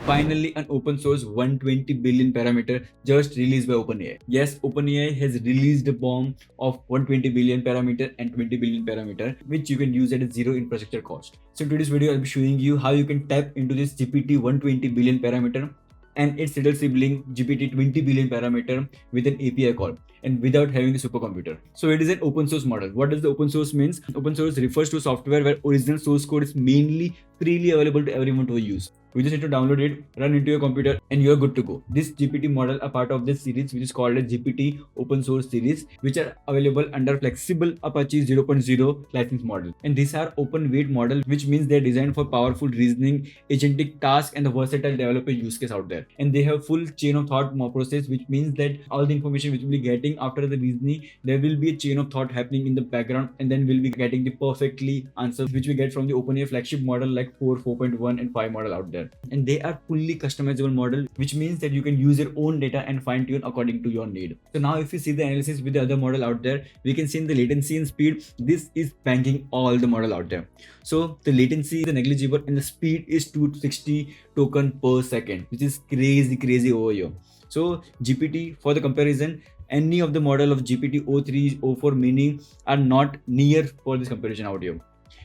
Finally, an open source 120 billion parameter just released by OpenAI. Yes, OpenAI has released a bomb of 120 billion parameter and 20 billion parameter, which you can use at a zero infrastructure cost. So in today's video, I'll be showing you how you can tap into this GPT 120 billion parameter and its little sibling GPT 20 billion parameter with an API call and without having a supercomputer. So it is an open source model. What does the open source means? Open source refers to software where original source code is mainly freely available to everyone to use. You just need to download it, run into your computer, and you're good to go. This GPT model are part of this series, which is called a GPT open source series, which are available under flexible Apache 0.0 license model. And these are open weight model, which means they're designed for powerful reasoning, agentic task, and the versatile developer use case out there. And they have full chain of thought process, which means that all the information which we'll be getting after the reasoning, there will be a chain of thought happening in the background, and then we'll be getting the perfectly answers which we get from the OpenAI flagship model like 4, 4.1, and 5 model out there. And they are fully customizable model, which means that you can use your own data and fine tune according to your need. So now if you see the analysis with the other model out there, we can see in the latency and speed, this is banking all the model out there. So the latency is negligible and the speed is 260 token per second, which is crazy over here. So GPT, for the comparison, any of the model of GPT O3, O4 mini are not near for this comparison out here.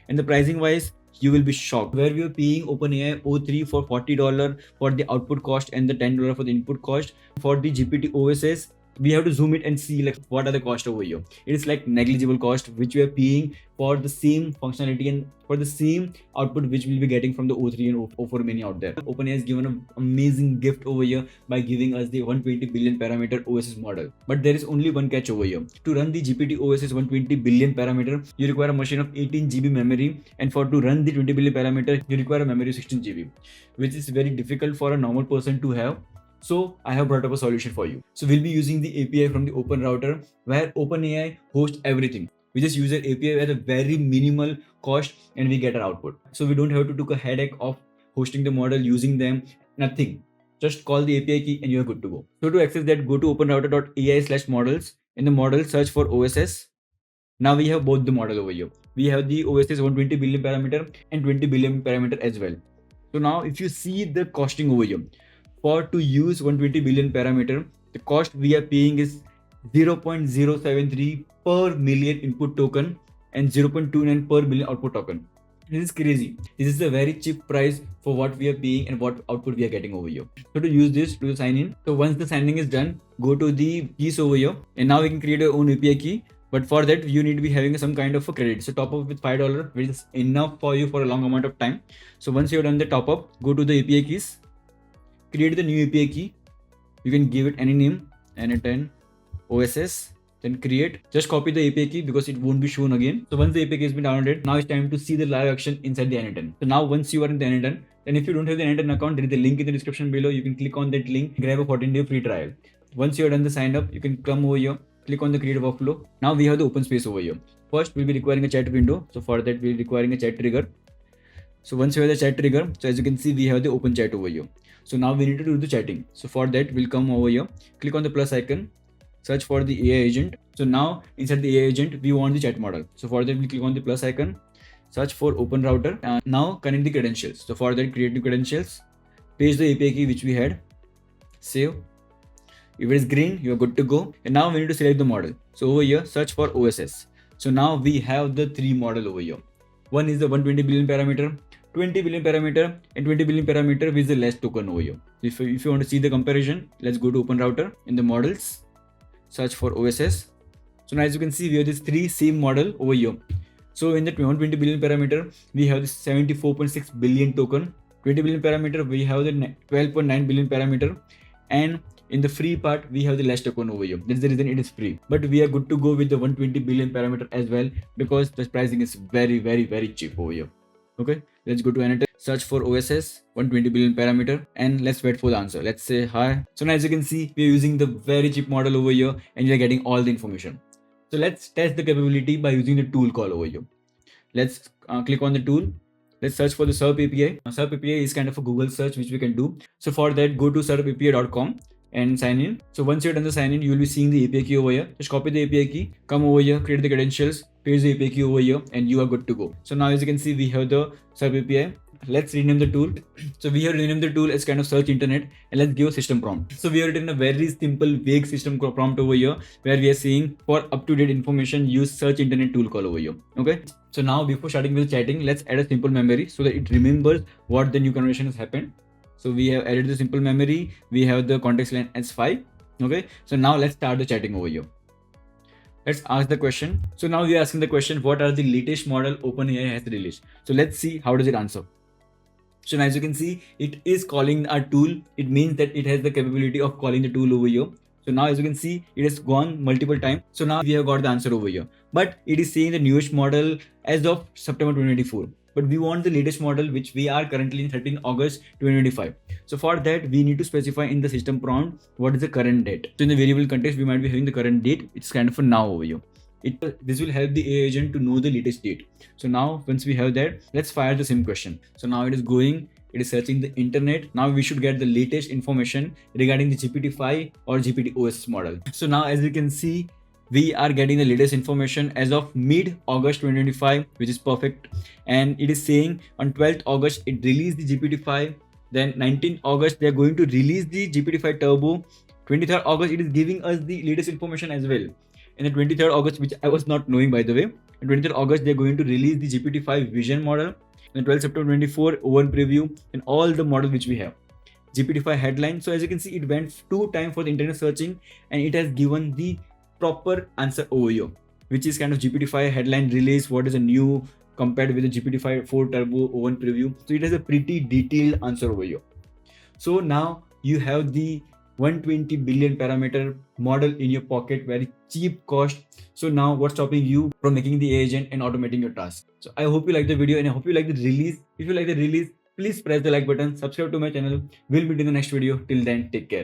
And the pricing wise, you will be shocked, where we are paying OpenAI O3 for $40 for the output cost and the $10 for the input cost. For the GPT OSS, we have to zoom it and see like what are the cost over here. It is like negligible cost which we are paying for the same functionality and for the same output which we'll be getting from the O3 and O4 mini out there. OpenAI has given an amazing gift over here by giving us the 120 billion parameter OSS model. But there is only one catch over here. To run the GPT OSS 120 billion parameter, you require a machine of 18 GB memory, and for to run the 20 billion parameter, you require a memory of 16 GB, which is very difficult for a normal person to have. So I have brought up a solution for you. So we'll be using the API from the OpenRouter, where OpenAI hosts everything. We just use an API at a very minimal cost and we get our output. So we don't have to take a headache of hosting the model, using them, nothing. Just call the API key and you're good to go. So to access that, go to openrouter.ai/models. In the model, search for OSS. Now we have both the model over here. We have the OSS 120 billion parameter and 20 billion parameter as well. So now if you see the costing over here, for to use 120 billion parameter, the cost we are paying is 0.073 per million input token and 0.29 per million output token. This is crazy. This is a very cheap price for what we are paying and what output we are getting over here. So to use this, to sign in. So once the signing is done, go to the keys over here, and now we can create our own API key. But for that, you need to be having some kind of a credit. So top up with $5, which is enough for you for a long amount of time. So once you have done the top up, go to the API keys, create the new API key. You can give it any name, N10 OSS, then create. Just copy the API key because it won't be shown again. So once the API key has been downloaded, now it's time to see the live action inside the N10. So now once you are in the N10, then if you don't have the N10 account, there is a link in the description below. You can click on that link, grab a 14-day free trial. Once you are done the sign up, you can come over here, click on the create workflow. Now we have the open space over here. First, we'll be requiring a chat window. So for that, we'll be requiring a chat trigger. So once you have the chat trigger, so as you can see, we have the open chat over here. So now we need to do the chatting. So for that, we'll come over here, click on the plus icon, search for the AI agent. So now inside the AI agent, we want the chat model. So for that, we'll click on the plus icon, search for OpenRouter. Now connect the credentials. So for that, create the credentials, paste the API key which we had, save. If it is green, you are good to go. And now we need to select the model. So over here, search for OSS. So now we have the three model over here. One is the 120 billion parameter, 20 billion parameter, and 20 billion parameter with the less token over here. If you want to see the comparison, let's go to OpenRouter in the models, search for OSS. So now as you can see, we have this three same model over here. So in the 120 billion parameter, we have this 74.6 billion token. 20 billion parameter, we have the 12.9 billion parameter, and in the free part, we have the less token over here. That's the reason it is free. But we are good to go with the 120 billion parameter as well, because the pricing is very cheap over here. Okay, let's go to N10, search for OSS 120 billion parameter, and let's wait for the answer. Let's say hi. So now as you can see, we are using the very cheap model over here and we are getting all the information. So let's test the capability by using the tool call over here. Let's click on the tool. Let's search for the SERP API. SERP API is kind of a Google search which we can do. So for that, go to serpapi.com and sign in. So once you're done the sign in, you will be seeing the API key over here. Just copy the API key, come over here, create the credentials, paste the API key over here, and you are good to go. So now as you can see, we have the SERP API. let's rename the tool. So we have renamed the tool as kind of search internet, and let's give a system prompt. So we have written a very simple vague system prompt over here, where we are saying for up-to-date information use search internet tool call over here. Okay, so now before starting with chatting, let's add a simple memory so that it remembers what the new conversation has happened. So we have added the simple memory, we have the context line as 5. Okay, so now let's start the chatting over here. Let's ask the question. So now we are asking the question, what are the latest model OpenAI has released? So let's see how does it answer. So now as you can see, it is calling our tool. It means that it has the capability of calling the tool over here. So now as you can see, it has gone multiple times. So now we have got the answer over here. But it is saying the newest model as of September 2024. But we want the latest model, which we are currently in 13 August 2025. So for that, we need to specify in the system prompt what is the current date. So in the variable context, we might be having the current date. It's kind of a now over here. This will help the AI agent to know the latest date. So now once we have that, let's fire the same question. So now it is going, it is searching the internet. Now we should get the latest information regarding the GPT-5 or GPT OSS model. So now as you can see, we are getting the latest information as of mid-August 2025, which is perfect. And it is saying on 12th August, it released the GPT-5. Then 19th August, they are going to release the GPT-5 Turbo. 23rd August, it is giving us the latest information as well. And the 23rd August, which I was not knowing by the way, on 23rd August, they're going to release the GPT-5 Vision model. And 12th September 24, O1 preview, and all the models which we have. GPT-5 headline. So as you can see, it went 2 times for the internet searching, and it has given the proper answer over here, which is kind of GPT-5 headline release, what is a new compared with the GPT-5 4 Turbo O1 preview. So it has a pretty detailed answer over here. So now you have the 120 billion parameter model in your pocket, very cheap cost. So now what's stopping you from making the agent and automating your task? So I hope you like the video, and I hope you like the release. If you like the release, please press the like button, subscribe to my channel. We'll meet in the next video. Till then, take care.